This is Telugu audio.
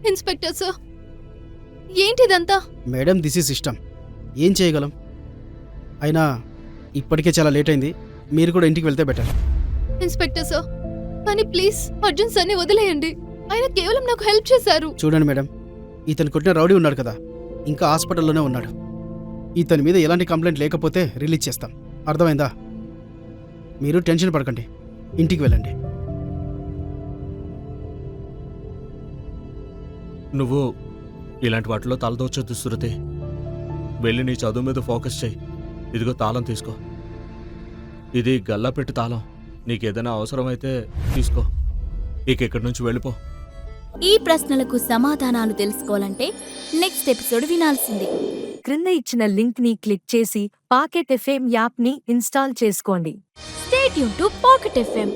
ఇన్స్పెక్టర్ సార్, ఏంటిదంతా? Madam, this is system. ఏం చేయగలం? అయినా ఇప్పటికే చాలా లేట్ అయింది. మీరు కూడా ఇంటికి వెళ్తే బెటర్. ఇన్స్పెక్టర్ సార్, కానీ ప్లీజ్ అర్జున్ సార్ని వదిలేయండి. ఆయన కేవలం నాకు హెల్ప్ చేశారు. చూడండి మేడం, ఇతను కొట్టిన రౌడీ ఉన్నాడు కదా, ఇంకా హాస్పిటల్లోనే ఉన్నాడు. ఇతని మీద ఎలాంటి కంప్లైంట్ లేకపోతే రిలీజ్ చేస్తాం. అర్థమైందా? మీరు టెన్షన్ పడకండి, ఇంటికి వెళ్ళండి. నువ్వు ఇలాంటి వాటిలో తలదోచొద్దు శృతి. వెళ్ళి నీ చదువు మీద ఫోకస్ చేయి. ఇదిగో తాళం తీసుకో. ఇది గల్లాపెట్టి తాళం. నీకేదైనా అవసరమైతే తీసుకో. ఇక ఇక్కడి నుంచి వెళ్ళిపో. ఈ ప్రశ్నలకు సమాధానాలు తెలుసుకోవాలంటే నెక్స్ట్ ఎపిసోడ్ వినాల్సిందే. క్రింద ఇచ్చిన లింక్ ని క్లిక్ చేసి పాకెట్ ఎఫ్ఎం యాప్ ని ఇన్స్టాల్ చేసుకోండి. Stay tune to pocket FM.